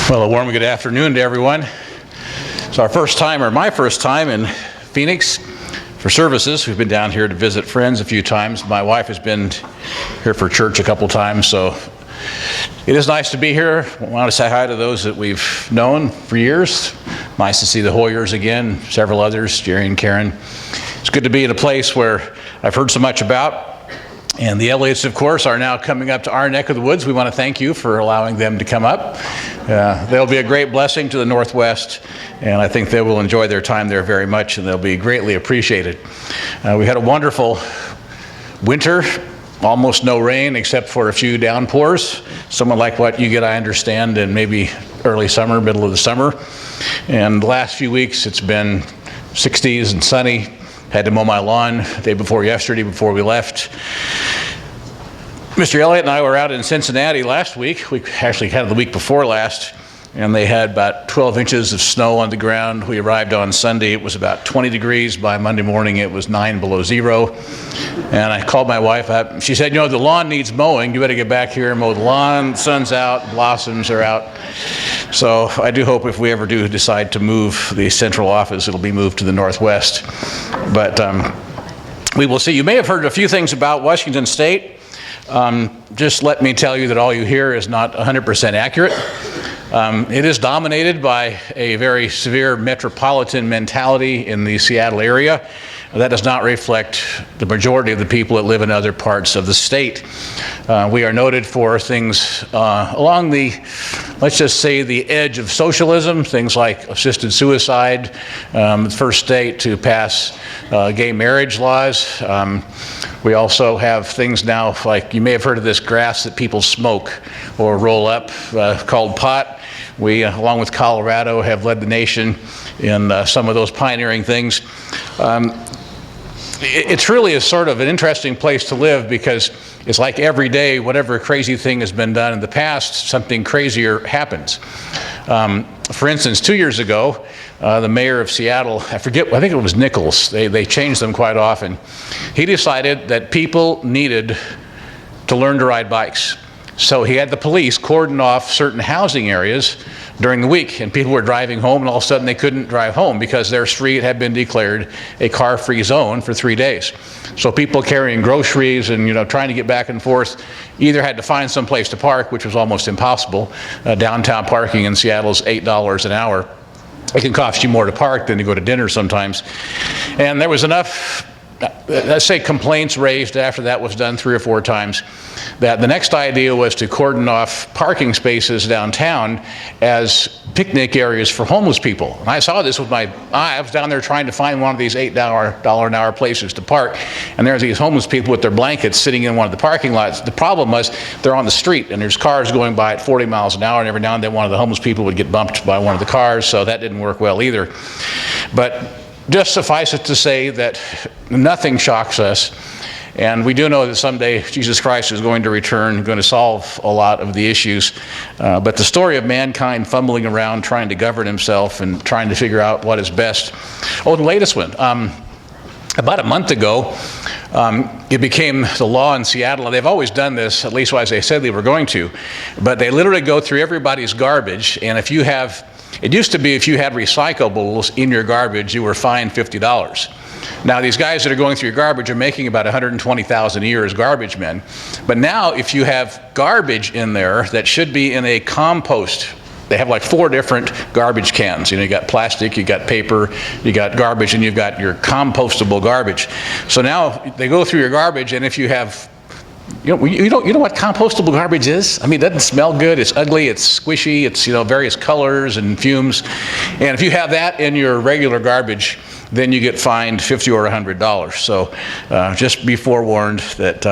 Well, a warm good afternoon to everyone. It's our first time, or my first time, in Phoenix for services. We've been down here to visit friends a few times. My wife has been here for church a couple times, so it is nice to be here. I want to say hi to those that we've known for years. Nice to see the Hoyers again, several others, Jerry and Karen. It's good to be in a place where I've heard so much about. And the Elliots, of course, are now coming up to our neck of the woods. We want to thank you for allowing them to come up. They'll be a great blessing to the Northwest, and I think they will enjoy their time there very much, and they'll be greatly appreciated. We had a wonderful winter, almost no rain except for a few downpours, somewhat like what you get, I understand, in maybe early summer, middle of the summer. And the last few weeks, it's been 60s and sunny. Had to mow my lawn the day before yesterday before we left. Mr. Elliott and I were out in Cincinnati last week. We actually had it the week before last, and they had about 12 inches of snow on the ground. We arrived on Sunday. It was about 20 degrees. By Monday morning, it was 9 below zero. And I called my wife up. She said, the lawn needs mowing. You better get back here and mow the lawn. The sun's out, blossoms are out. So I do hope if we ever do decide to move the central office, it'll be moved to the Northwest. But we will see. You may have heard a few things about Washington State. Just let me tell you that all you hear is not 100% accurate. It is dominated by a very severe metropolitan mentality in the Seattle area. That does not reflect the majority of the people that live in other parts of the state. We are noted for things along the, let's just say, the edge of socialism, things like assisted suicide, the first state to pass gay marriage laws. We also have things now like, you may have heard of this grass that people smoke or roll up called pot. We, along with Colorado, have led the nation in some of those pioneering things. It's really a sort of an interesting place to live because it's like every day, whatever crazy thing has been done in the past, something crazier happens. For instance, 2 years ago, the mayor of Seattle, I think it was Nichols, they changed them quite often. He decided that people needed to learn to ride bikes. So he had the police cordon off certain housing areas during the week, and people were driving home, and all of a sudden they couldn't drive home because their street had been declared a car-free zone for 3 days. So people carrying groceries and trying to get back and forth either had to find some place to park, which was almost impossible. Downtown parking in Seattle is $8 an hour. It can cost you more to park than to go to dinner sometimes. And there was enough, let's say, complaints raised after that was done 3 or 4 times, that the next idea was to cordon off parking spaces downtown as picnic areas for homeless people. And I saw this with my eye. I was down there trying to find one of these $8 an hour places to park, and there's these homeless people with their blankets sitting in one of the parking lots. The problem was they're on the street, and there's cars going by at 40 miles an hour, and every now and then one of the homeless people would get bumped by one of the cars, so that didn't work well either. But just suffice it to say that nothing shocks us, and we do know that someday Jesus Christ is going to return, going to solve a lot of the issues. But the story of mankind fumbling around, trying to govern himself and trying to figure out what is best. Oh, the latest one. About a month ago, it became the law in Seattle, and they've always done this, at least as they said they were going to, but they literally go through everybody's garbage, and if you have, it used to be if you had recyclables in your garbage, you were fined $50. Now, these guys that are going through your garbage are making about $120,000 a year as garbage men. But now, if you have garbage in there that should be in a compost, they have like 4 different garbage cans. You got plastic, you got paper, you got garbage, and you've got your compostable garbage. So now they go through your garbage, and if you have, you know what compostable garbage is? I mean, it doesn't smell good, it's ugly, it's squishy, it's various colors and fumes. And if you have that in your regular garbage, then you get fined $50 or $100. So just be forewarned that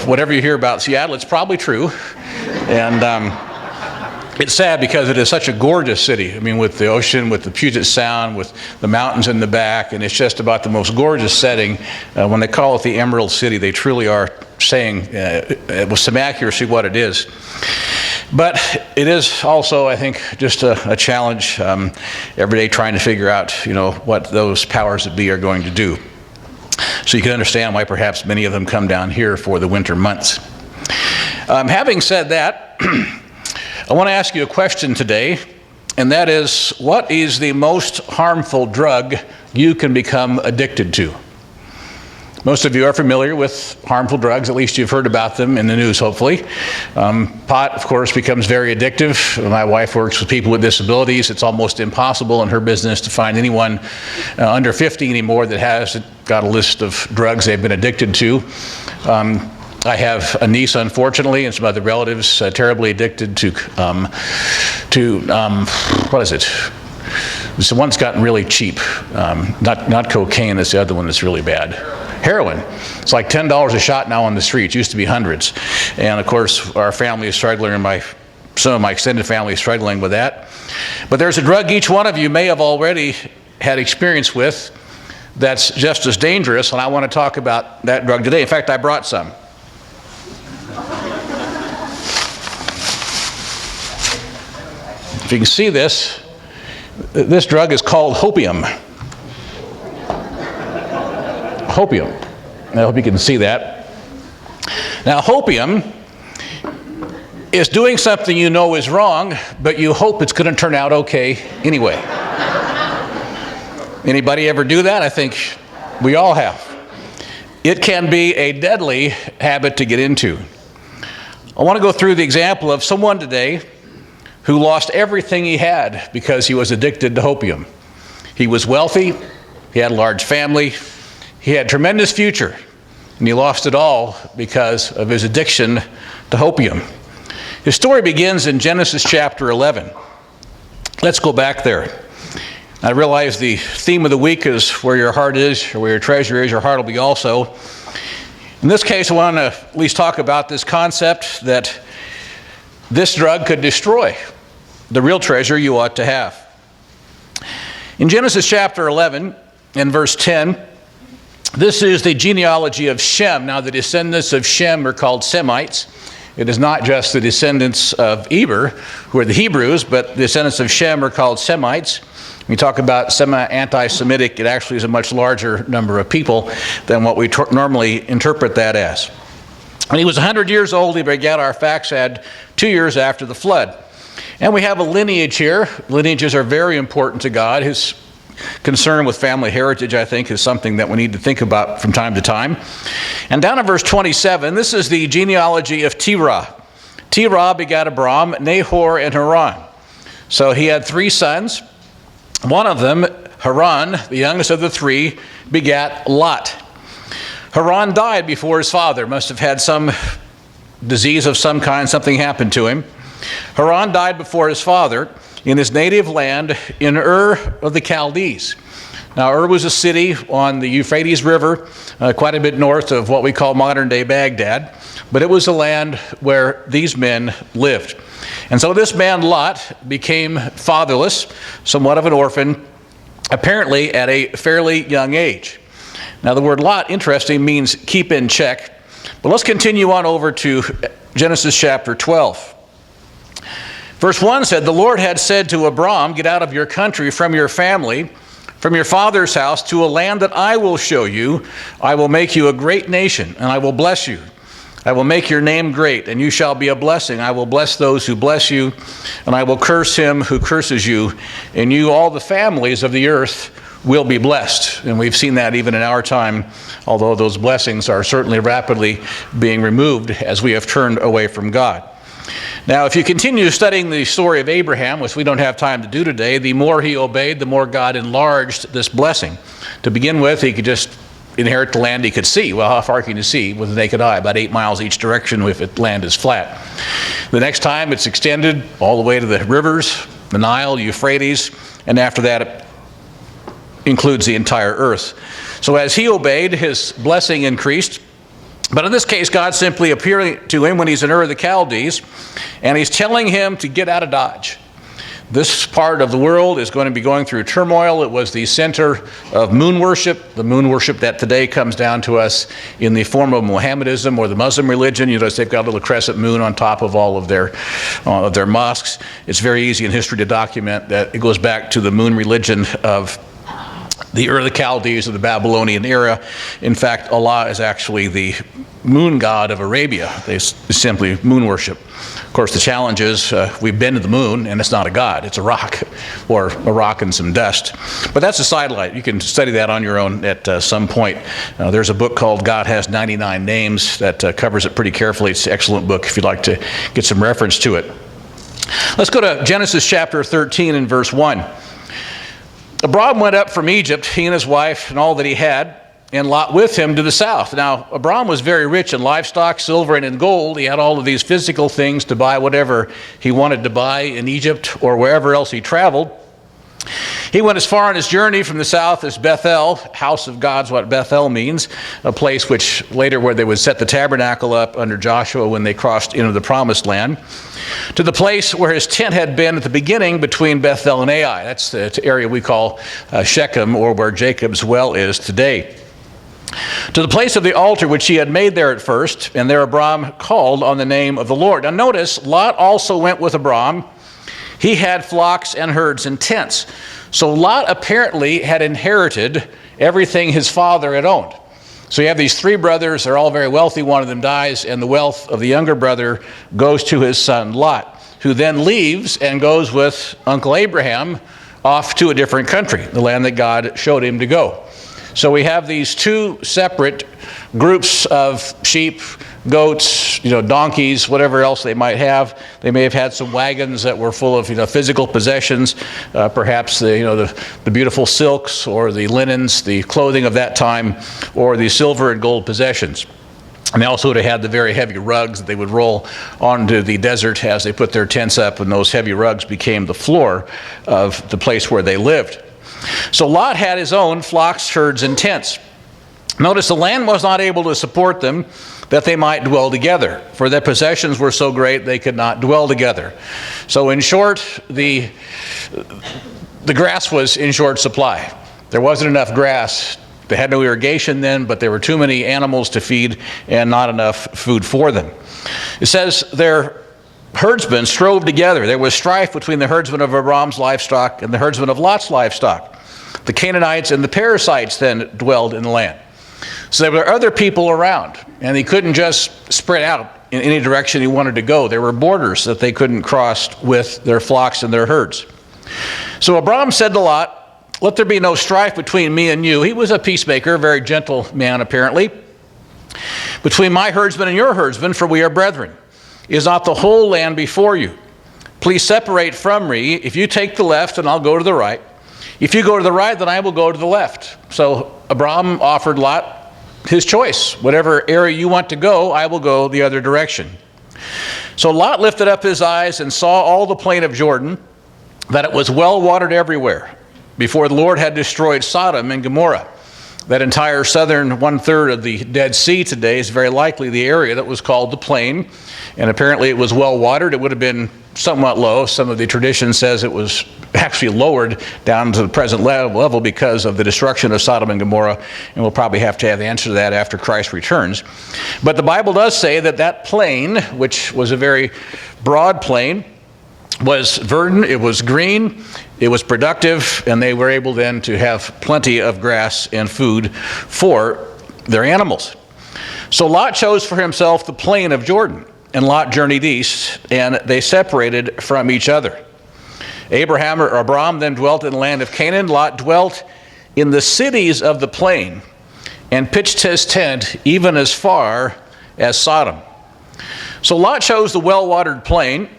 whatever you hear about Seattle, it's probably true. And it's sad because it is such a gorgeous city. I mean, with the ocean, with the Puget Sound, with the mountains in the back, and it's just about the most gorgeous setting. When they call it the Emerald City, they truly are saying with some accuracy what it is. But it is also, I think, just a challenge every day trying to figure out, what those powers that be are going to do. So you can understand why perhaps many of them come down here for the winter months. Having said that, I want to ask you a question today, and that is, what is the most harmful drug you can become addicted to? Most of you are familiar with harmful drugs, at least you've heard about them in the news, hopefully. Pot, of course, becomes very addictive. My wife works with people with disabilities. It's almost impossible in her business to find anyone under 50 anymore that hasn't got a list of drugs they've been addicted to. I have a niece, unfortunately, and some other relatives terribly addicted to what is it? It's the one that's gotten really cheap. Not cocaine, it's the other one that's really bad. Heroin. It's like $10 a shot now on the streets. Used to be hundreds. And of course, our family is struggling, and some of my extended family is struggling with that. But there's a drug each one of you may have already had experience with that's just as dangerous, and I want to talk about that drug today. In fact, I brought some. If you can see this drug is called hopium. Hopium. I hope you can see that. Now, hopium is doing something you know is wrong, but you hope it's going to turn out okay anyway. Anybody ever do that? I think we all have. It can be a deadly habit to get into. I want to go through the example of someone today who lost everything he had because he was addicted to hopium. He was wealthy, he had a large family, he had a tremendous future, and he lost it all because of his addiction to hopium. His story begins in Genesis chapter 11. Let's go back there. I realize the theme of the week is where your heart is, or where your treasure is, your heart will be also. In this case, I want to at least talk about this concept that this drug could destroy the real treasure you ought to have. In Genesis chapter 11, in verse 10, this is the genealogy of Shem. Now, the descendants of Shem are called Semites. It is not just the descendants of Eber, who are the Hebrews, but the descendants of Shem are called Semites. When we talk about anti-Semitic, it actually is a much larger number of people than what we normally interpret that as. When he was 100 years old, he begat Arphaxad 2 years after the flood. And we have a lineage here. Lineages are very important to God. His concern with family heritage, I think, is something that we need to think about from time to time. And down in verse 27, this is the genealogy of Terah. Terah begat Abram, Nahor, and Haran. So he had 3 sons. One of them, Haran, the youngest of the 3, begat Lot. Haran died before his father. Must have had some disease of some kind. Something happened to him. Haran died before his father in his native land in Ur of the Chaldees. Now, Ur was a city on the Euphrates River, quite a bit north of what we call modern-day Baghdad, but it was a land where these men lived. And so this man, Lot, became fatherless, somewhat of an orphan, apparently at a fairly young age. Now, the word Lot, interesting, means keep in check. But let's continue on over to Genesis chapter 12. Verse 1 said, "The Lord had said to Abram, get out of your country, from your family, from your father's house, to a land that I will show you. I will make you a great nation, and I will bless you. I will make your name great, and you shall be a blessing. I will bless those who bless you, and I will curse him who curses you. And you, all the families of the earth, will be blessed." And we've seen that even in our time, although those blessings are certainly rapidly being removed as we have turned away from God. Now, if you continue studying the story of Abraham, which we don't have time to do today, the more he obeyed, the more God enlarged this blessing. To begin with, he could just inherit the land he could see. Well, how far can you see with the naked eye? About 8 miles each direction if the land is flat. The next time it's extended all the way to the rivers, the Nile, Euphrates, and after that it includes the entire earth. So as he obeyed, his blessing increased. But in this case, God simply appearing to him when he's in Ur of the Chaldees, and he's telling him to get out of Dodge. This part of the world is going to be going through turmoil. It was the center of moon worship, the moon worship that today comes down to us in the form of Mohammedanism or the Muslim religion. You notice they've got a little crescent moon on top of all of their mosques. It's very easy in history to document that it goes back to the moon religion of the early Chaldees of the Babylonian era. In fact, Allah is actually the moon god of Arabia. They simply moon worship. Of course, the challenge is we've been to the moon, and it's not a god. It's a rock, or a rock and some dust. But that's a sidelight. You can study that on your own at some point. There's a book called God Has 99 Names that covers it pretty carefully. It's an excellent book if you'd like to get some reference to it. Let's go to Genesis chapter 13 and verse 1. Abram went up from Egypt, he and his wife and all that he had, and Lot with him to the south. Now, Abram was very rich in livestock, silver, and in gold. He had all of these physical things to buy whatever he wanted to buy in Egypt or wherever else he traveled. He went as far on his journey from the south as Bethel, house of God's what Bethel means, a place which later where they would set the tabernacle up under Joshua when they crossed into the promised land, to the place where his tent had been at the beginning between Bethel and Ai. That's the area we call Shechem, or where Jacob's well is today. To the place of the altar which he had made there at first, and there Abram called on the name of the Lord. Now notice, Lot also went with Abram. He had flocks and herds and tents. So Lot apparently had inherited everything his father had owned. So you have these three brothers, they're all very wealthy, one of them dies, and the wealth of the younger brother goes to his son Lot, who then leaves and goes with Uncle Abraham off to a different country, the land that God showed him to go. So we have these two separate groups of sheep, goats, donkeys, whatever else they might have. They may have had some wagons that were full of physical possessions, perhaps the beautiful silks or the linens, the clothing of that time, or the silver and gold possessions. And they also would have had the very heavy rugs that they would roll onto the desert as they put their tents up, and those heavy rugs became the floor of the place where they lived. So Lot had his own flocks, herds, and tents. Notice the land was not able to support them, that they might dwell together, for their possessions were so great they could not dwell together. So in short, the grass was in short supply. There wasn't enough grass. They had no irrigation then, but there were too many animals to feed and not enough food for them. It says their herdsmen strove together. There was strife between the herdsmen of Abram's livestock and the herdsmen of Lot's livestock. The Canaanites and the Perizzites then dwelled in the land. So there were other people around, and he couldn't just spread out in any direction he wanted to go. There were borders that they couldn't cross with their flocks and their herds. So Abram said to Lot, "Let there be no strife between me and you." He was a peacemaker, a very gentle man apparently. "Between my herdsmen and your herdsmen, for we are brethren. Is not the whole land before you? Please separate from me. If you take the left, then I'll go to the right. If you go to the right, then I will go to the left." So Abram offered Lot his choice. Whatever area you want to go, I will go the other direction. So Lot lifted up his eyes and saw all the plain of Jordan, that it was well watered everywhere, before the Lord had destroyed Sodom and Gomorrah. That entire southern 1/3 of the Dead Sea today is very likely the area that was called the plain. And apparently it was well watered. It would have been somewhat low. Some of the tradition says it was actually lowered down to the present level because of the destruction of Sodom and Gomorrah. And we'll probably have to have the answer to that after Christ returns. But the Bible does say that that plain, which was a very broad plain, was verdant, it was green, it was productive, and they were able then to have plenty of grass and food for their animals. So Lot chose for himself the plain of Jordan, and Lot journeyed east, and they separated from each other. Abram then dwelt in the land of Canaan. Lot dwelt in the cities of the plain, and pitched his tent even as far as Sodom. So Lot chose the well-watered plain.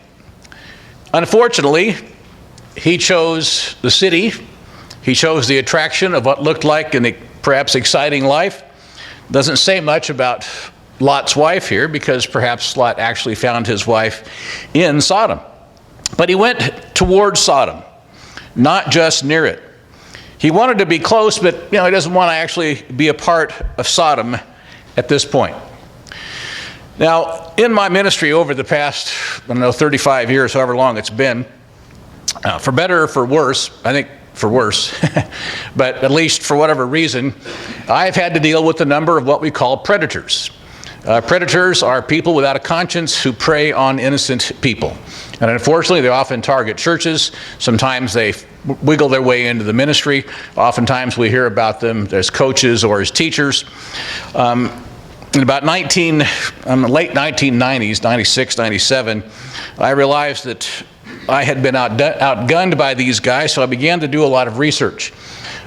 Unfortunately, he chose the city. He chose the attraction of what looked like an perhaps exciting life. Doesn't say much about Lot's wife here, because perhaps Lot actually found his wife in Sodom. But he went towards Sodom, not just near it. He wanted to be close, but he doesn't want to actually be a part of Sodom at this point. Now, in my ministry over the past, 35 years, however long it's been, for better or for worse, I think for worse, but at least for whatever reason, I've had to deal with a number of what we call predators. Predators are people without a conscience who prey on innocent people. And unfortunately, they often target churches. Sometimes they wiggle their way into the ministry. Oftentimes we hear about them as coaches or as teachers. In about late 1990s, 96, 97, I realized that I had been outgunned by these guys, so I began to do a lot of research.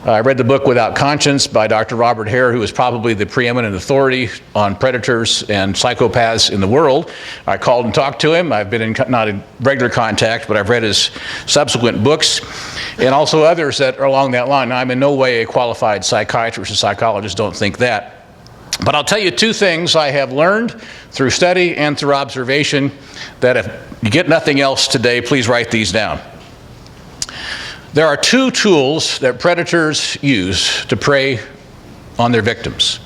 I read the book Without Conscience by Dr. Robert Hare, who is probably the preeminent authority on predators and psychopaths in the world. I called and talked to him. I've been not in regular contact, but I've read his subsequent books and also others that are along that line. Now, I'm in no way a qualified psychiatrist or psychologist, don't think that. But I'll tell you two things I have learned through study and through observation that if you get nothing else today, please write these down. There are two tools that predators use to prey on their victims.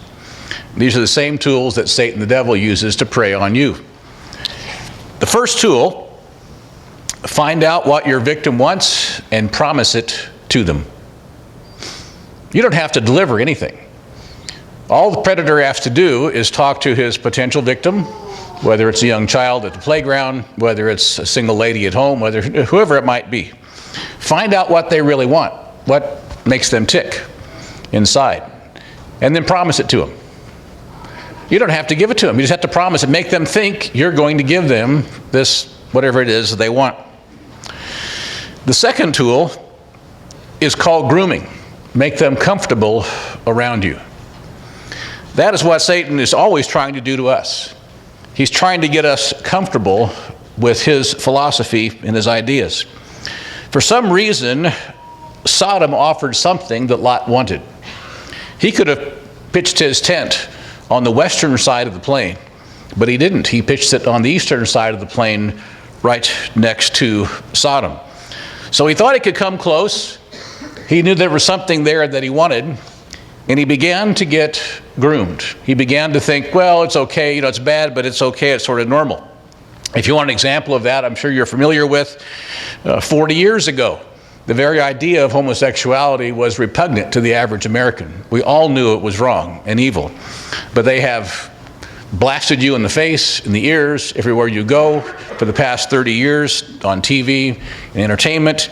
These are the same tools that Satan the devil uses to prey on you. The first tool, find out what your victim wants and promise it to them. You don't have to deliver anything. All the predator has to do is talk to his potential victim, whether it's a young child at the playground, whether it's a single lady at home, whoever it might be. Find out what they really want, what makes them tick inside, and then promise it to them. You don't have to give it to them. You just have to promise it. Make them think you're going to give them this, whatever it is that they want. The second tool is called grooming. Make them comfortable around you. That is what Satan is always trying to do to us. He's trying to get us comfortable with his philosophy and his ideas. For some reason, Sodom offered something that Lot wanted. He could have pitched his tent on the western side of the plain, but he didn't. He pitched it on the eastern side of the plain right next to Sodom. So he thought he could come close. He knew there was something there that he wanted, and he began to get groomed. He began to think, well, it's okay, it's bad, but it's okay, it's sort of normal. If you want an example of that, I'm sure you're familiar with 40 years ago. The very idea of homosexuality was repugnant to the average American. We all knew it was wrong and evil. But they have blasted you in the face, in the ears, everywhere you go for the past 30 years on TV and entertainment.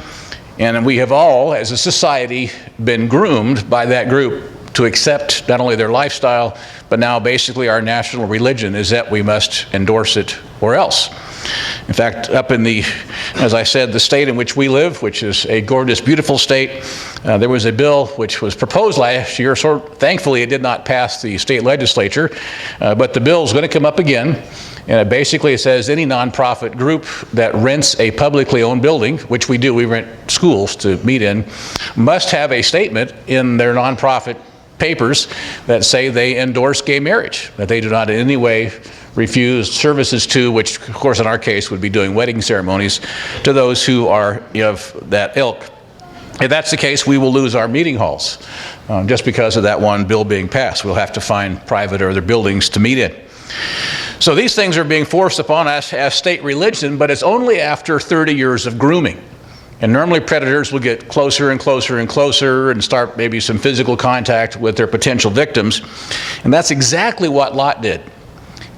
And we have all, as a society, been groomed by that group to accept not only their lifestyle, but now basically our national religion is that we must endorse it or else. In fact, up in as I said, the state in which we live, which is a gorgeous, beautiful state, there was a bill which was proposed last year. So thankfully, it did not pass the state legislature, but the bill is going to come up again. And it basically says any nonprofit group that rents a publicly owned building, which we do, we rent schools to meet in, must have a statement in their nonprofit papers that say they endorse gay marriage, that they do not in any way refuse services to, which of course in our case would be doing wedding ceremonies, to those who are of that ilk. If that's the case, we will lose our meeting halls just because of that one bill being passed. We'll have to find private or other buildings to meet in. So these things are being forced upon us as state religion, but it's only after 30 years of grooming. And normally predators will get closer and closer and closer and start maybe some physical contact with their potential victims. And that's exactly what Lot did.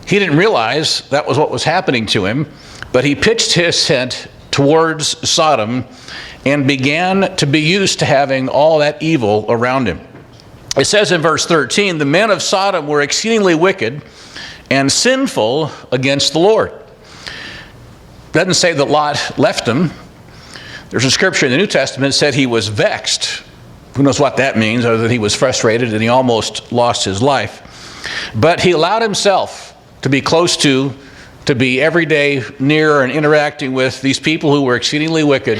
He didn't realize that was what was happening to him, but he pitched his tent towards Sodom and began to be used to having all that evil around him. It says in verse 13, the men of Sodom were exceedingly wicked and sinful against the Lord. It doesn't say that Lot left him. There's a scripture in the New Testament that said he was vexed. Who knows what that means, other than he was frustrated and he almost lost his life. But he allowed himself to be close to be every day near and interacting with these people who were exceedingly wicked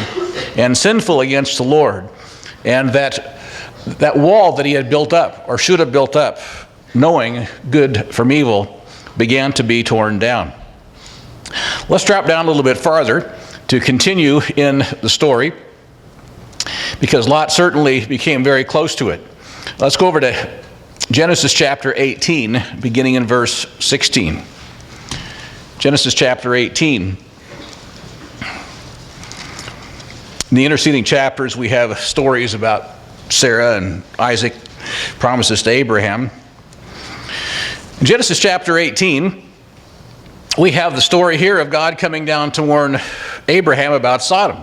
and sinful against the Lord. And that wall that he had built up, or should have built up, knowing good from evil, began to be torn down. Let's drop down a little bit farther to continue in the story, because Lot certainly became very close to it. Let's go over to Genesis chapter 18, beginning in verse 16. Genesis chapter 18. In the interceding chapters, we have stories about Sarah and Isaac, promises to Abraham. In Genesis chapter 18, we have the story here of God coming down to warn Abraham about Sodom.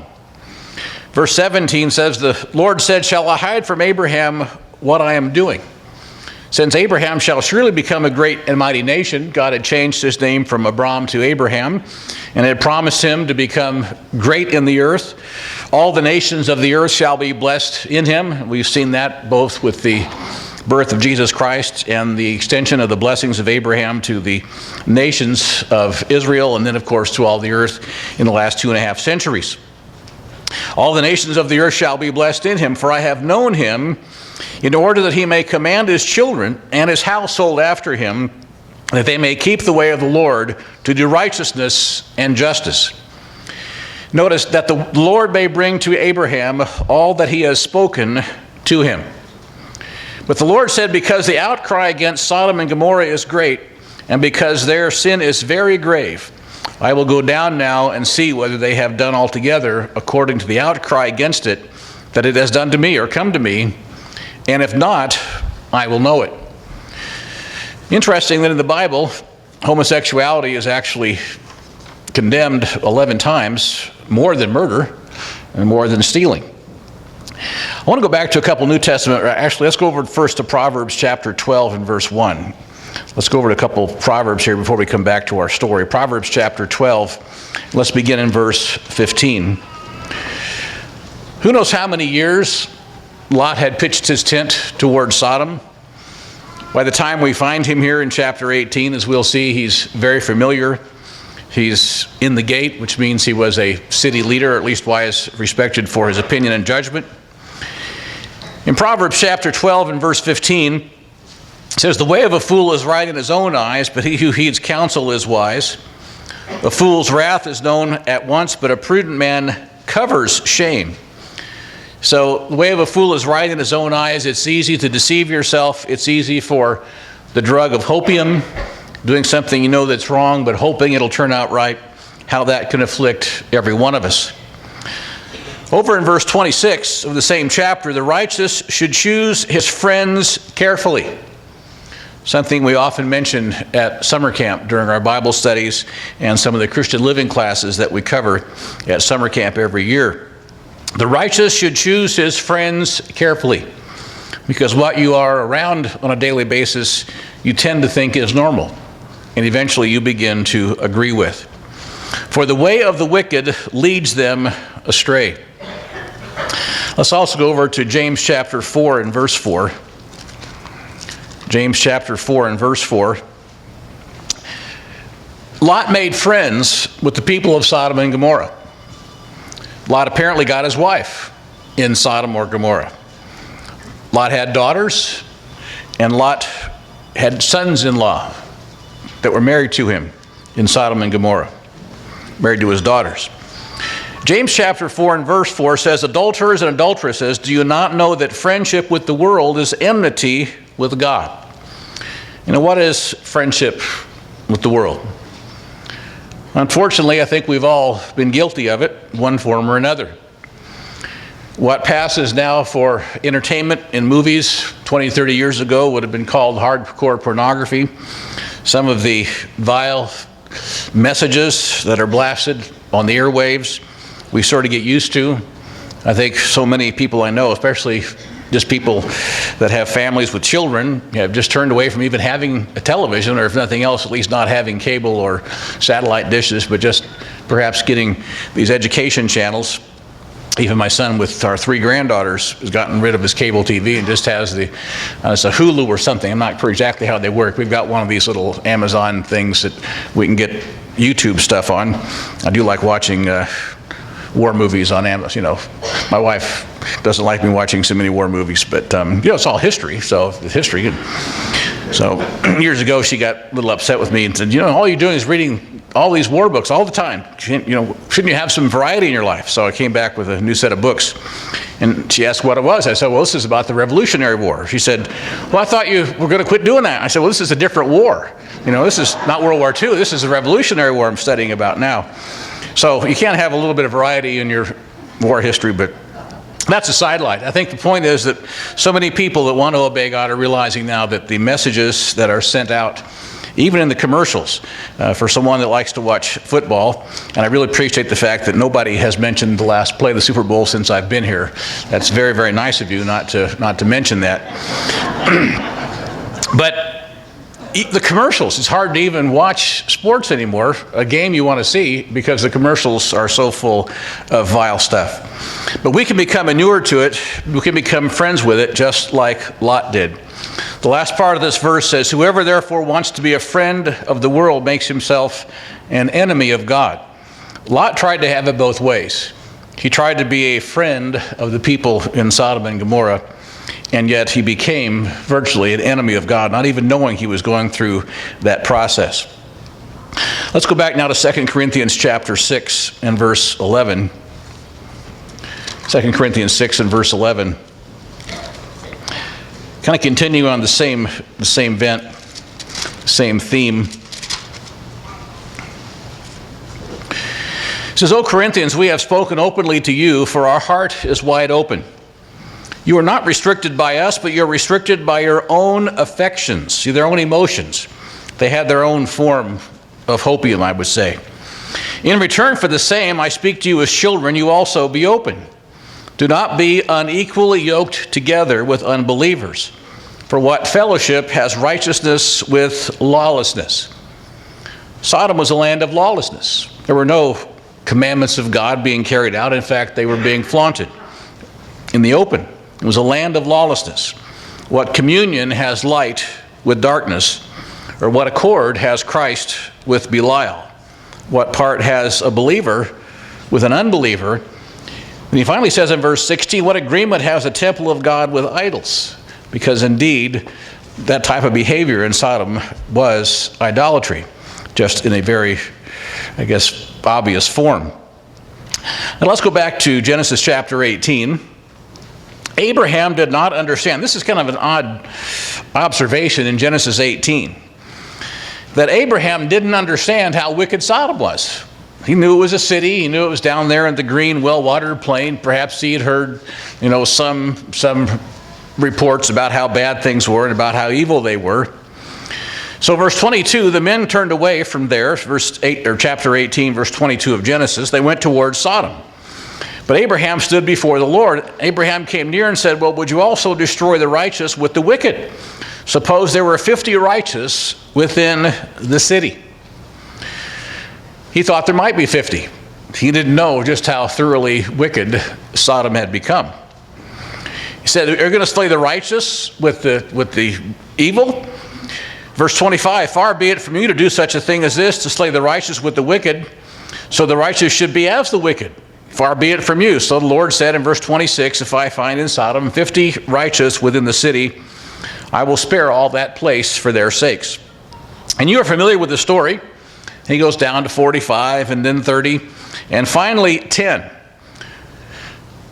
Verse 17 says, the Lord said, shall I hide from Abraham what I am doing? Since Abraham shall surely become a great and mighty nation, God had changed his name from Abram to Abraham, and had promised him to become great in the earth. All the nations of the earth shall be blessed in him. We've seen that both with the birth of Jesus Christ and the extension of the blessings of Abraham to the nations of Israel, and then, of course, to all the earth in the last 2.5 centuries. All the nations of the earth shall be blessed in him, for I have known him, in order that he may command his children and his household after him, that they may keep the way of the Lord to do righteousness and justice. Notice that the Lord may bring to Abraham all that he has spoken to him. But the Lord said, because the outcry against Sodom and Gomorrah is great, and because their sin is very grave, I will go down now and see whether they have done altogether according to the outcry against it that it has done to me or come to me, and if not, I will know it. Interesting that in the Bible, homosexuality is actually condemned 11 times, more than murder and more than stealing. I want to go back to a couple New Testament, actually let's go over first to Proverbs chapter 12 and verse 1. Let's go over to a couple Proverbs here before we come back to our story. Proverbs chapter 12, let's begin in verse 15. Who knows how many years Lot had pitched his tent toward Sodom? By the time we find him here in chapter 18, as we'll see, he's very familiar. He's in the gate, which means he was a city leader, or at least wise, respected for his opinion and judgment. In Proverbs chapter 12 and verse 15, it says, the way of a fool is right in his own eyes, but he who heeds counsel is wise. A fool's wrath is known at once, but a prudent man covers shame. So the way of a fool is right in his own eyes. It's easy to deceive yourself. It's easy for the drug of hopium, doing something you know that's wrong, but hoping it'll turn out right, how that can afflict every one of us. Over in verse 26 of the same chapter, the righteous should choose his friends carefully. Something we often mention at summer camp during our Bible studies and some of the Christian living classes that we cover at summer camp every year. The righteous should choose his friends carefully, because what you are around on a daily basis, you tend to think is normal, and eventually you begin to agree with. For the way of the wicked leads them astray. Let's also go over to James chapter 4 and verse 4. James chapter 4 and verse 4. Lot made friends with the people of Sodom and Gomorrah. Lot apparently got his wife in Sodom or Gomorrah. Lot had daughters, and Lot had sons-in-law that were married to him in Sodom and Gomorrah, married to his daughters. James chapter 4 and verse 4 says, adulterers and adulteresses, do you not know that friendship with the world is enmity with God? You know, what is friendship with the world? Unfortunately, I think we've all been guilty of it, one form or another. What passes now for entertainment in movies 20, 30 years ago would have been called hardcore pornography. Some of the vile messages that are blasted on the airwaves, we sort of get used to. I think so many people I know, especially just people that have families with children, have just turned away from even having a television, or if nothing else, at least not having cable or satellite dishes, but just perhaps getting these education channels. Even my son with our 3 granddaughters has gotten rid of his cable TV and just has it's a Hulu or something. I'm not sure exactly how they work. We've got one of these little Amazon things that we can get YouTube stuff on. I do like watching war movies on Amazon. You know, my wife doesn't like me watching so many war movies, but you know, it's all history, so it's history. So years ago, she got a little upset with me and said, you know, all you're doing is reading all these war books all the time. You know, shouldn't you have some variety in your life? So I came back with a new set of books, and she asked what it was. I said, well, this is about the Revolutionary War. She said, well, I thought you were going to quit doing that. I said, well, this is a different war. You know, this is not World War II. This is the Revolutionary War I'm studying about now. So you can't have a little bit of variety in your war history, but that's a sidelight. I think the point is that so many people that want to obey God are realizing now that the messages that are sent out even in the commercials, for someone that likes to watch football. And I really appreciate the fact that nobody has mentioned the last play of the Super Bowl since I've been here. That's very, very nice of you not to mention that. But the commercials, it's hard to even watch sports anymore, a game you want to see, because the commercials are so full of vile stuff. But we can become inured to it, we can become friends with it, just like Lot did. The last part of this verse says, whoever therefore wants to be a friend of the world makes himself an enemy of God. Lot tried to have it both ways. He tried to be a friend of the people in Sodom and Gomorrah, and yet he became virtually an enemy of God, not even knowing he was going through that process. Let's go back now to 2 Corinthians chapter 6 and verse 11. 2 Corinthians 6 and verse 11. Kind of continue on the same vent, same theme. It says, O Corinthians, we have spoken openly to you, for our heart is wide open. You are not restricted by us, but you're restricted by your own affections, see, their own emotions. They had their own form of hopium, I would say. In return for the same, I speak to you as children, you also be open. Do not be unequally yoked together with unbelievers. For what fellowship has righteousness with lawlessness? Sodom was a land of lawlessness. There were no commandments of God being carried out. In fact, they were being flaunted in the open. It was a land of lawlessness. What communion has light with darkness, or what accord has Christ with Belial? What part has a believer with an unbeliever? And he finally says in verse 16, what agreement has the temple of God with idols? Because indeed, that type of behavior in Sodom was idolatry, just in a very, I guess, obvious form. Now let's go back to Genesis chapter 18. Abraham did not understand. This is kind of an odd observation in Genesis 18. That Abraham didn't understand how wicked Sodom was. He knew it was a city. He knew it was down there in the green, well-watered plain. Perhaps he had heard, some reports about how bad things were and about how evil they were. So verse 22, the men turned away from there, chapter 18, verse 22 of Genesis. They went towards Sodom. But Abraham stood before the Lord. Abraham came near and said, well, would you also destroy the righteous with the wicked? Suppose there were 50 righteous within the city. He thought there might be 50. He didn't know just how thoroughly wicked Sodom had become. He said, you're going to slay the righteous with the evil? Verse 25, far be it from you to do such a thing as this, to slay the righteous with the wicked, so the righteous should be as the wicked. Far be it from you. So the Lord said in verse 26, if I find in Sodom 50 righteous within the city, I will spare all that place for their sakes. And you are familiar with the story. He goes down to 45 and then 30 and finally 10.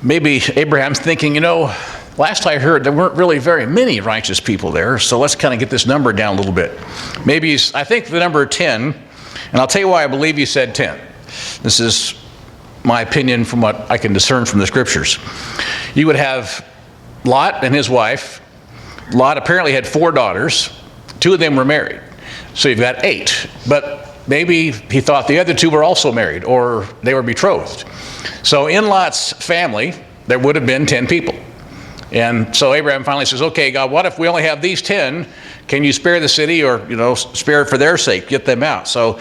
Maybe Abraham's thinking, last I heard there weren't really very many righteous people there, so let's kind of get this number down a little bit. Maybe I think the number 10, and I'll tell you why I believe he said 10. This is my opinion from what I can discern from the scriptures. You would have Lot and his wife. Lot apparently had 4 daughters. 2 of them were married. So you've got 8. But maybe he thought the other 2 were also married or they were betrothed. So in Lot's family, there would have been 10 people. And so Abraham finally says, okay, God, what if we only have these 10? Can you spare the city or, spare it for their sake, get them out? So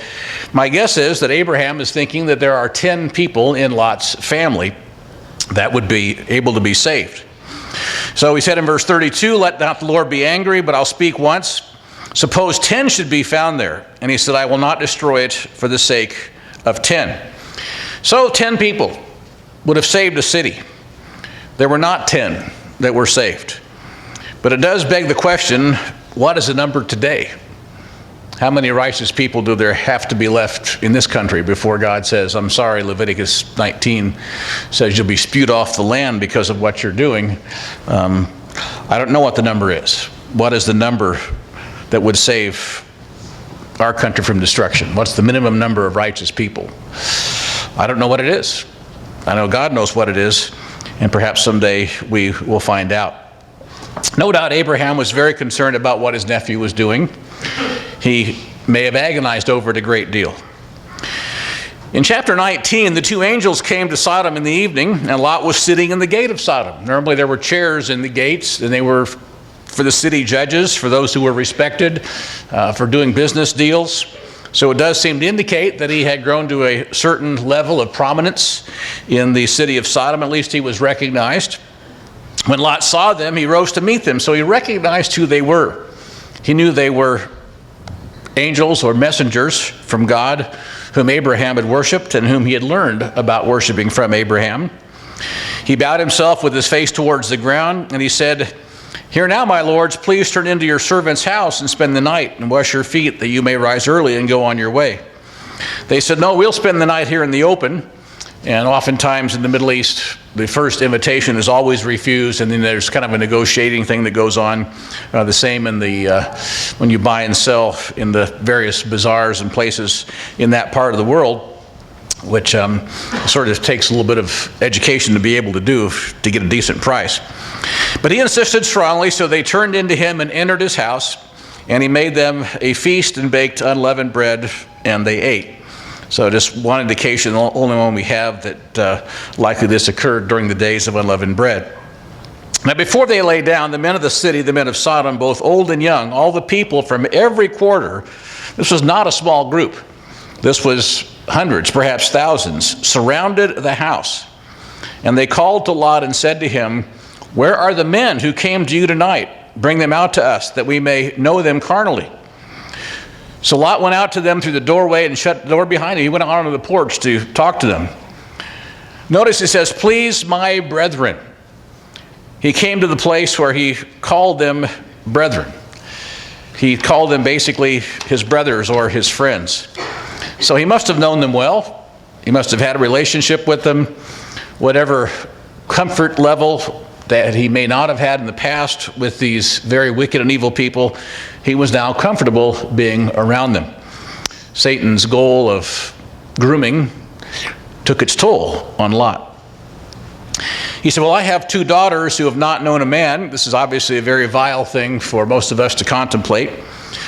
my guess is that Abraham is thinking that there are 10 people in Lot's family that would be able to be saved. So he said in verse 32, let not the Lord be angry, but I'll speak once. Suppose 10 should be found there. And he said, I will not destroy it for the sake of 10. So 10 people would have saved a city. There were not 10 that were saved. But it does beg the question, what is the number today? How many righteous people do there have to be left in this country before God says, I'm sorry, Leviticus 19 says you'll be spewed off the land because of what you're doing. I don't know what the number is. What is the number that would save our country from destruction? What's the minimum number of righteous people? I don't know what it is. I know God knows what it is, and perhaps someday we will find out. No doubt Abraham was very concerned about what his nephew was doing. He may have agonized over it a great deal. In chapter 19, the two angels came to Sodom in the evening, and Lot was sitting in the gate of Sodom. Normally there were chairs in the gates, and they were for the city judges, for those who were respected, for doing business deals. So it does seem to indicate that he had grown to a certain level of prominence in the city of Sodom. At least he was recognized. When Lot saw them, he rose to meet them, so he recognized who they were. He knew they were angels or messengers from God, whom Abraham had worshipped and whom he had learned about worshiping from Abraham. He bowed himself with his face towards the ground, and he said, "Here now, my lords, please turn into your servant's house and spend the night and wash your feet, that you may rise early and go on your way." They said, "No, we'll spend the night here in the open." And oftentimes in the Middle East, the first invitation is always refused, and then there's kind of a negotiating thing that goes on. The same in when you buy and sell in the various bazaars and places in that part of the world, which sort of takes a little bit of education to be able to do to get a decent price. But he insisted strongly, so they turned into him and entered his house, and he made them a feast and baked unleavened bread, and they ate. So just one indication, the only one we have, that likely this occurred during the days of unleavened bread. Now before they lay down, the men of the city, the men of Sodom, both old and young, all the people from every quarter, this was not a small group. This was hundreds, perhaps thousands, surrounded the house. And they called to Lot and said to him, "Where are the men who came to you tonight? Bring them out to us, that we may know them carnally." So Lot went out to them through the doorway and shut the door behind him. He went out onto the porch to talk to them. Notice it says, "Please, my brethren." He came to the place where he called them brethren. He called them basically his brothers or his friends. So he must have known them well. He must have had a relationship with them. Whatever comfort level that he may not have had in the past with these very wicked and evil people, he was now comfortable being around them. Satan's goal of grooming took its toll on Lot. He said, "Well, I have two daughters who have not known a man." This is obviously a very vile thing for most of us to contemplate.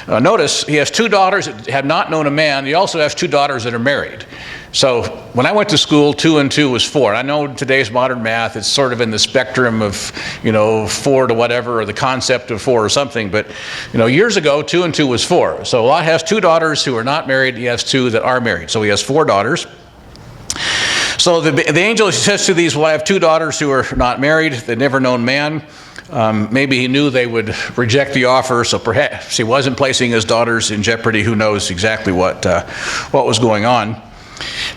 Notice, he has two daughters that have not known a man. He also has two daughters that are married. So when I went to school, 2 and 2 was 4. I know in today's modern math, it's sort of in the spectrum of, 4 to whatever, or the concept of 4 or something. But, years ago, 2 and 2 was 4. So Lot has 2 daughters who are not married. He has 2 that are married. So he has 4 daughters. So the angel says to these, "Well, I have 2 daughters who are not married. They've never known man." Maybe he knew they would reject the offer, so perhaps he wasn't placing his daughters in jeopardy. Who knows exactly what was going on.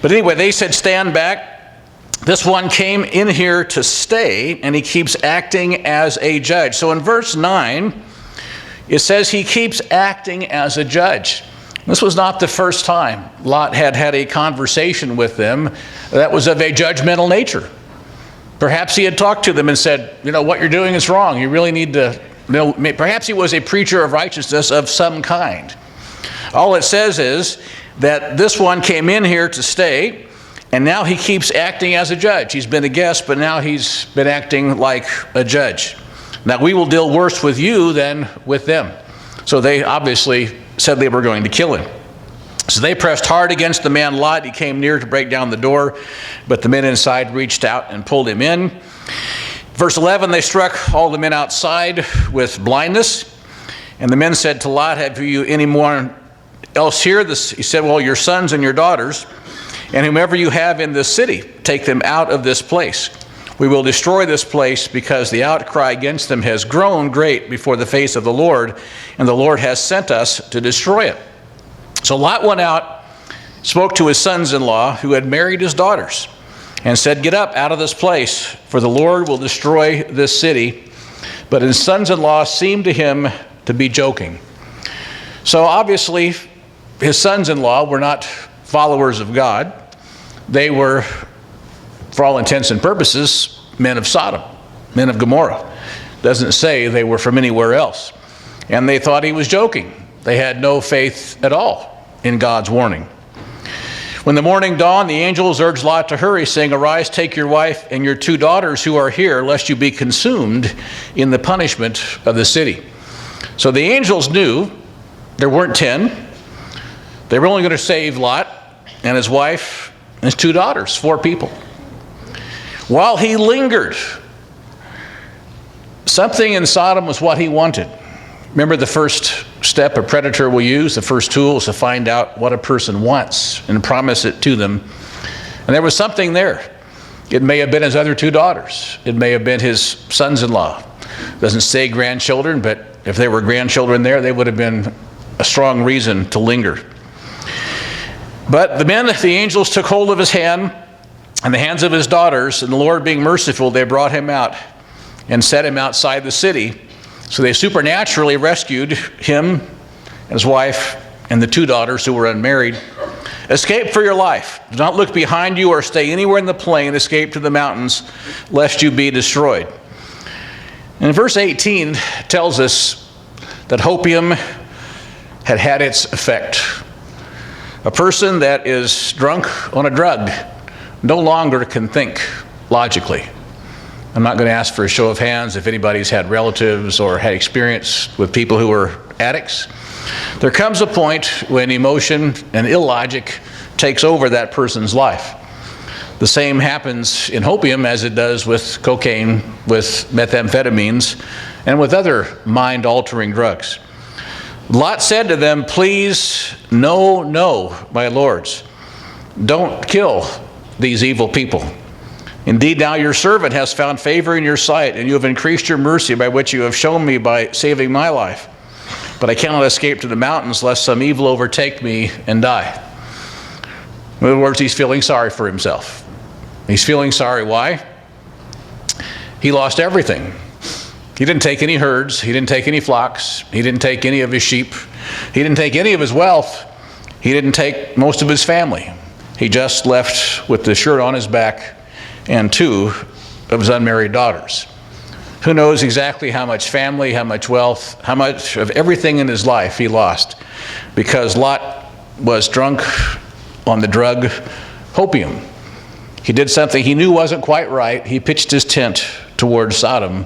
But anyway, they said, "Stand back. This one came in here to stay, and he keeps acting as a judge." So in verse 9, it says he keeps acting as a judge. This was not the first time Lot had had a conversation with them that was of a judgmental nature. Perhaps he had talked to them and said, "What you're doing is wrong. You really need to," perhaps he was a preacher of righteousness of some kind. All it says is that this one came in here to stay, and now he keeps acting as a judge. He's been a guest, but now he's been acting like a judge. "Now we will deal worse with you than with them." So they obviously said they were going to kill him. So they pressed hard against the man Lot. He came near to break down the door, but the men inside reached out and pulled him in. Verse 11, they struck all the men outside with blindness. And the men said to Lot, "Have you any more else here?" He said, "Well, your sons and your daughters, and whomever you have in this city, take them out of this place. We will destroy this place, because the outcry against them has grown great before the face of the Lord, and the Lord has sent us to destroy it." So Lot went out, spoke to his sons-in-law who had married his daughters, and said, "Get up out of this place, for the Lord will destroy this city." But his sons-in-law seemed to him to be joking. So obviously, his sons-in-law were not followers of God. They were, for all intents and purposes, men of Sodom, men of Gomorrah. Doesn't say they were from anywhere else. And they thought he was joking. They had no faith at all in God's warning. When the morning dawned, the angels urged Lot to hurry, saying, "Arise, take your wife and your 2 daughters who are here, lest you be consumed in the punishment of the city." So the angels knew there weren't 10. They were only going to save Lot and his wife and his 2 daughters, 4 people. While he lingered, something in Sodom was what he wanted. Remember, the first step a predator will use, the first tool, is to find out what a person wants and promise it to them. And there was something there. It may have been his other 2 daughters. It may have been his sons-in-law. Doesn't say grandchildren, but if there were grandchildren there, they would have been a strong reason to linger. But the angels took hold of his hand and the hands of his daughters, and the Lord being merciful, they brought him out and set him outside the city. So they supernaturally rescued him and his wife and the 2 daughters who were unmarried. Escape for your life. Do not look behind you or stay anywhere in the plain. Escape to the mountains, lest you be destroyed. And verse 18 tells us that hopium had its effect. A person that is drunk on a drug no longer can think logically. I'm not going to ask for a show of hands if anybody's had relatives or had experience with people who are addicts. There comes a point when emotion and illogic takes over that person's life. The same happens in hopium as it does with cocaine, with methamphetamines, and with other mind-altering drugs. Lot said to them, "Please, no, my lords, don't kill these evil people. Indeed, now your servant has found favor in your sight, and you have increased your mercy by which you have shown me by saving my life. But I cannot escape to the mountains, lest some evil overtake me and die." In other words, he's feeling sorry for himself. He's feeling sorry. Why? He lost everything. He didn't take any herds. He didn't take any flocks. He didn't take any of his sheep. He didn't take any of his wealth. He didn't take most of his family. He just left with the shirt on his back and 2 of his unmarried daughters. Who knows exactly how much family, how much wealth, how much of everything in his life he lost because Lot was drunk on the drug hopium. He did something he knew wasn't quite right. He pitched his tent towards Sodom,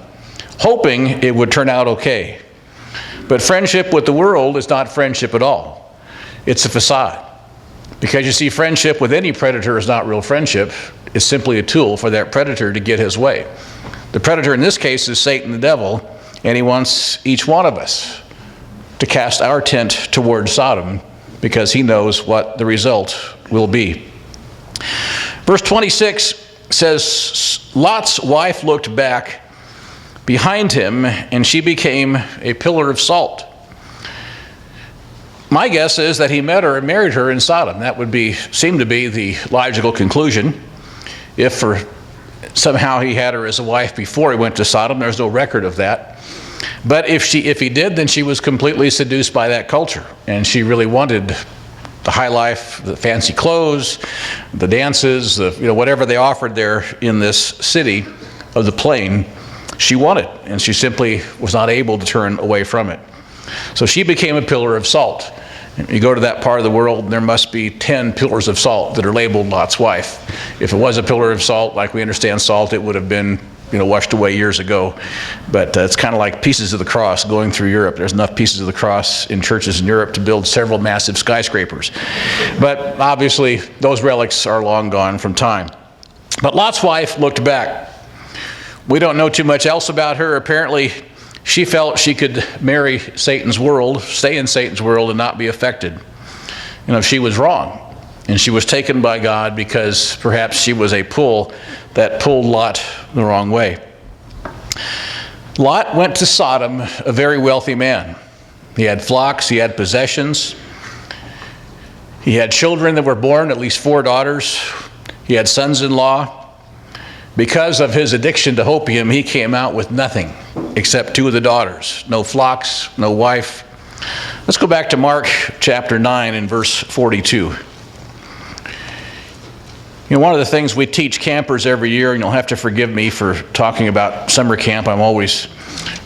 hoping it would turn out okay. But friendship with the world is not friendship at all. It's a facade. Because you see, friendship with any predator is not real friendship. It's simply a tool for that predator to get his way. The predator in this case is Satan the devil, and he wants each one of us to cast our tent towards Sodom because he knows what the result will be. Verse 26 says, Lot's wife looked back behind him, and she became a pillar of salt. My guess is that he met her and married her in Sodom. That would seem to be the logical conclusion. If somehow he had her as a wife before he went to Sodom, there's no record of that. But if he did, then she was completely seduced by that culture, and she really wanted the high life, the fancy clothes, the dances, whatever they offered there in this city of the plain. She wanted, and she simply was not able to turn away from it. So she became a pillar of salt. You go to that part of the world, there must be 10 pillars of salt that are labeled Lot's wife. If it was a pillar of salt, like we understand salt, it would have been washed away years ago. But it's kind of like pieces of the cross going through Europe. There's enough pieces of the cross in churches in Europe to build several massive skyscrapers. But obviously, those relics are long gone from time. But Lot's wife looked back. We don't know too much else about her. Apparently, she felt she could marry Satan's world, stay in Satan's world, and not be affected. She was wrong. And she was taken by God because perhaps she was a pull that pulled Lot the wrong way. Lot went to Sodom, a very wealthy man. He had flocks, he had possessions. He had children that were born, at least 4 daughters. He had sons-in-law. Because of his addiction to hopium, he came out with nothing except 2 of the daughters. No flocks, no wife. Let's go back to Mark chapter 9 and verse 42. One of the things we teach campers every year, and you'll have to forgive me for talking about summer camp. I'm always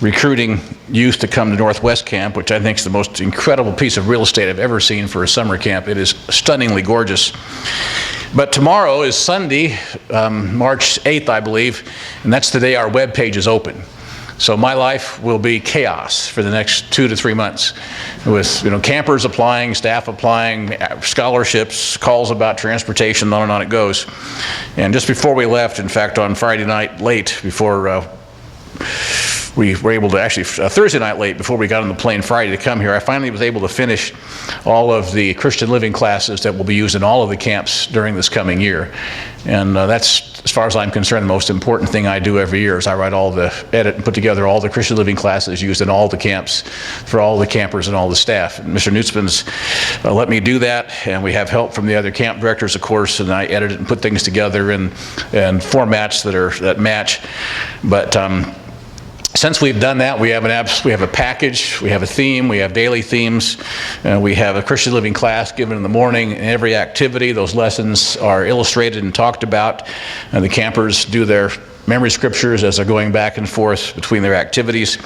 recruiting youth to come to Northwest Camp, which I think is the most incredible piece of real estate I've ever seen for a summer camp. It is stunningly gorgeous. But tomorrow is Sunday, March 8th, I believe, and that's the day our web page is open. So my life will be chaos for the next 2 to 3 months, with campers applying, staff applying, scholarships, calls about transportation, on and on it goes. And just before we left, in fact, on Friday night late, before we were able to actually, Thursday night late, before we got on the plane Friday to come here, I finally was able to finish all of the Christian living classes that will be used in all of the camps during this coming year. And that's, as far as I'm concerned, the most important thing I do every year is I edit and put together all the Christian living classes used in all the camps for all the campers and all the staff. And Mr. Nutzman's let me do that, and we have help from the other camp directors, of course, and I edit it and put things together in formats that match. But since we've done that, we have a package, we have a theme, we have daily themes, we have a Christian living class given in the morning, and every activity, those lessons are illustrated and talked about, and the campers do their memory scriptures as they're going back and forth between their activities.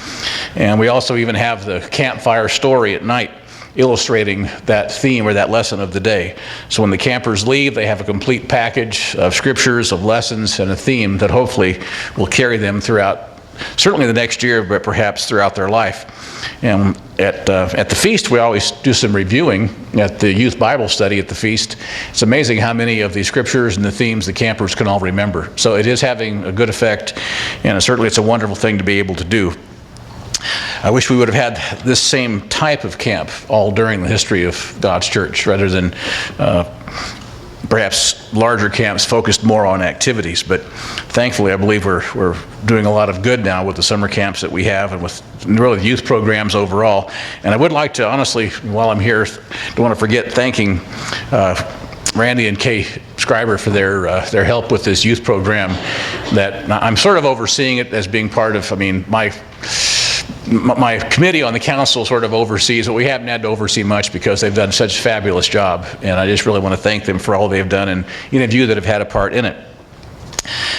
And we also even have the campfire story at night, illustrating that theme or that lesson of the day. So when the campers leave, they have a complete package of scriptures, of lessons, and a theme that hopefully will carry them throughout certainly the next year, but perhaps throughout their life. And at the feast, we always do some reviewing at the youth Bible study at the feast. It's amazing how many of these scriptures and the themes the campers can all remember. So it is having a good effect, and certainly it's a wonderful thing to be able to do. I wish we would have had this same type of camp all during the history of God's church, rather than perhaps larger camps focused more on activities. But thankfully, I believe we're doing a lot of good now with the summer camps that we have, and with really the youth programs overall. And I would like to, honestly, while I'm here, don't want to forget thanking Randy and Kay Scriber for their help with this youth program that I'm sort of overseeing it as being part of, my committee on the council sort of oversees, but we haven't had to oversee much because they've done such a fabulous job. And I just really want to thank them for all they've done, and any of you that have had a part in it.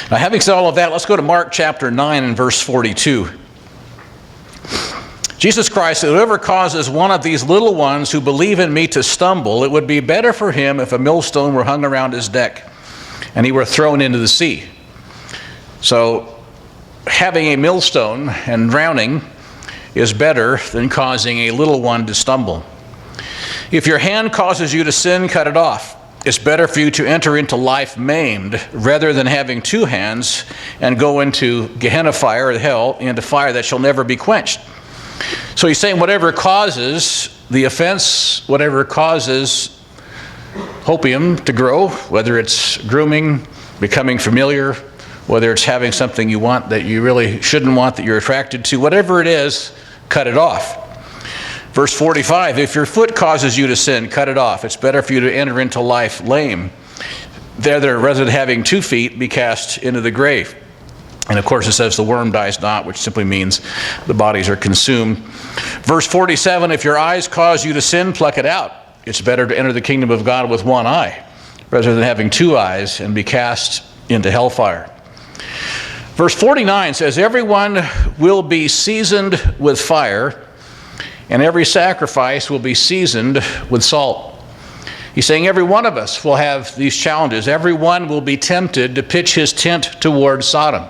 Now, having said all of that, let's go to Mark chapter 9 and verse 42. Jesus Christ said, "Whoever causes one of these little ones who believe in me to stumble, it would be better for him if a millstone were hung around his neck and he were thrown into the sea." So having a millstone and drowning is better than causing a little one to stumble. If your hand causes you to sin, cut it off. It's better for you to enter into life maimed rather than having two hands and go into Gehenna fire, or hell, into fire that shall never be quenched. So he's saying whatever causes the offense, whatever causes hopium to grow, whether it's grooming, becoming familiar, whether it's having something you want that you really shouldn't want, that you're attracted to, whatever it is, cut it off. Verse 45, if your foot causes you to sin, cut it off. It's better for you to enter into life lame, rather than having 2 feet, be cast into the grave. And of course it says the worm dies not, which simply means the bodies are consumed. Verse 47, if your eyes cause you to sin, pluck it out. It's better to enter the kingdom of God with one eye, rather than having 2 eyes and be cast into hellfire. Verse 49 says, everyone will be seasoned with fire, and every sacrifice will be seasoned with salt. He's saying every one of us will have these challenges. Everyone will be tempted to pitch his tent towards Sodom.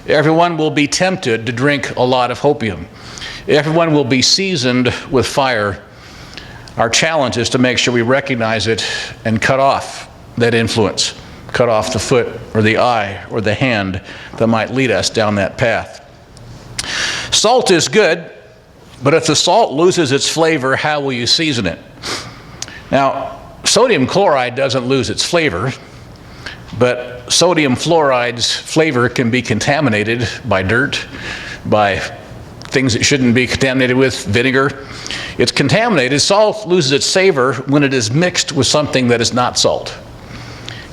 Everyone will be tempted to drink a lot of hopium. Everyone will be seasoned with fire. Our challenge is to make sure we recognize it and cut off that influence. Cut off the foot or the eye or the hand that might lead us down that path. Salt is good, but if the salt loses its flavor, how will you season it? Now, sodium chloride doesn't lose its flavor, but sodium fluoride's flavor can be contaminated by dirt, by things it shouldn't be contaminated with, vinegar. It's contaminated. Salt loses its savor when it is mixed with something that is not salt.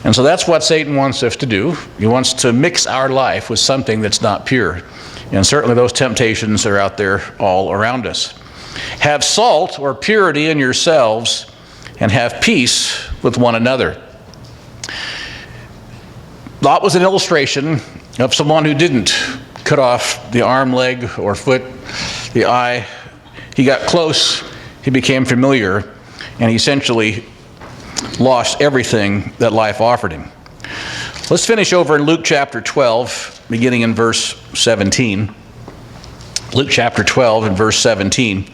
And so that's what Satan wants us to do. He wants to mix our life with something that's not pure. And certainly those temptations are out there all around us. Have salt or purity in yourselves, and have peace with one another. Lot was an illustration of someone who didn't cut off the arm, leg, or foot, the eye. He got close, he became familiar, and he essentially lost everything that life offered him. Let's finish over in Luke chapter 12, beginning in verse 17. Luke chapter 12 and verse 17.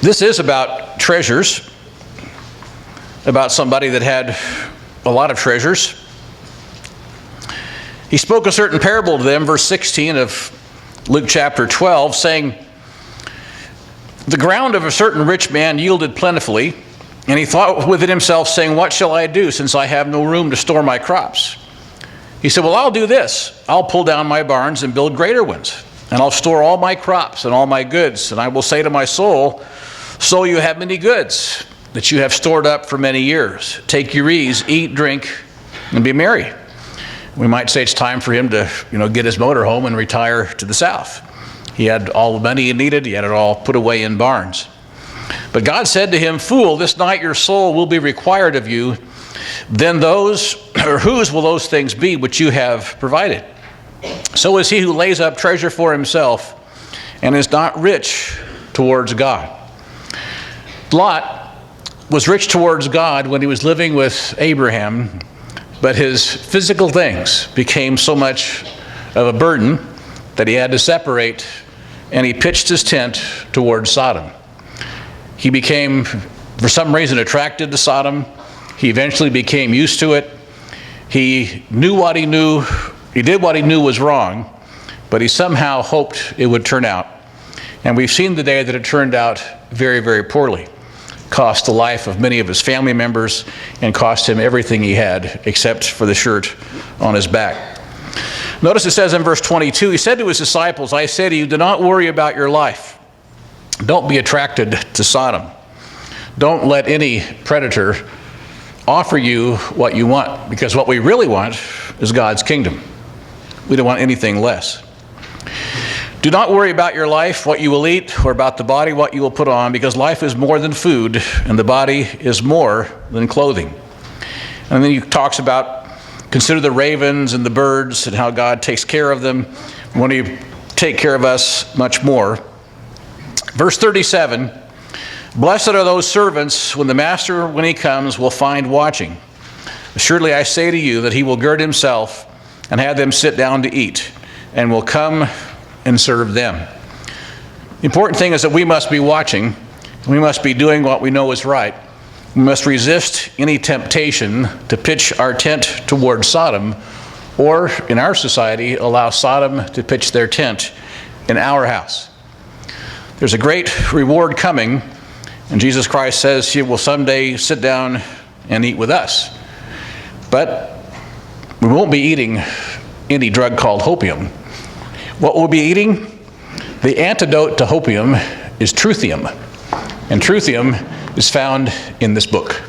This is about treasures, about somebody that had a lot of treasures. He spoke a certain parable to them, verse 16 of Luke chapter 12, saying, "The ground of a certain rich man yielded plentifully, and he thought within himself, saying, 'What shall I do, since I have no room to store my crops?' He said, 'Well, I'll do this. I'll pull down my barns and build greater ones, and I'll store all my crops and all my goods. And I will say to my soul, Soul, you have many goods that you have stored up for many years. Take your ease, eat, drink, and be merry.'" We might say it's time for him to, get his motorhome and retire to the south. He had all the money he needed. He had it all put away in barns. But God said to him, "Fool, this night your soul will be required of you. Then whose will those things be which you have provided? So is he who lays up treasure for himself and is not rich towards God." Lot was rich towards God when he was living with Abraham, but his physical things became so much of a burden that he had to separate, and he pitched his tent towards Sodom. He became, for some reason, attracted to Sodom. He eventually became used to it. He knew what he knew. He did what he knew was wrong, but he somehow hoped it would turn out. And we've seen today that it turned out very, very poorly. Cost the life of many of his family members and cost him everything he had except for the shirt on his back. Notice it says in verse 22, he said to his disciples, "I say to you, do not worry about your life. Don't be attracted to Sodom. Don't let any predator offer you what you want, because what we really want is God's kingdom. We don't want anything less. Do not worry about your life, what you will eat, or about the body, what you will put on, because life is more than food, and the body is more than clothing." And then he talks about, consider the ravens and the birds and how God takes care of them. When he take care of us much more. Verse 37, "Blessed are those servants when the master, when he comes, will find watching. Assuredly I say to you that he will gird himself and have them sit down to eat, and will come and serve them." The important thing is that we must be watching. We must be doing what we know is right. We must resist any temptation to pitch our tent towards Sodom, or in our society, allow Sodom to pitch their tent in our house. There's a great reward coming, and Jesus Christ says he will someday sit down and eat with us. But we won't be eating any drug called hopium. What we'll be eating, the antidote to hopium, is truthium. And truthium is found in this book.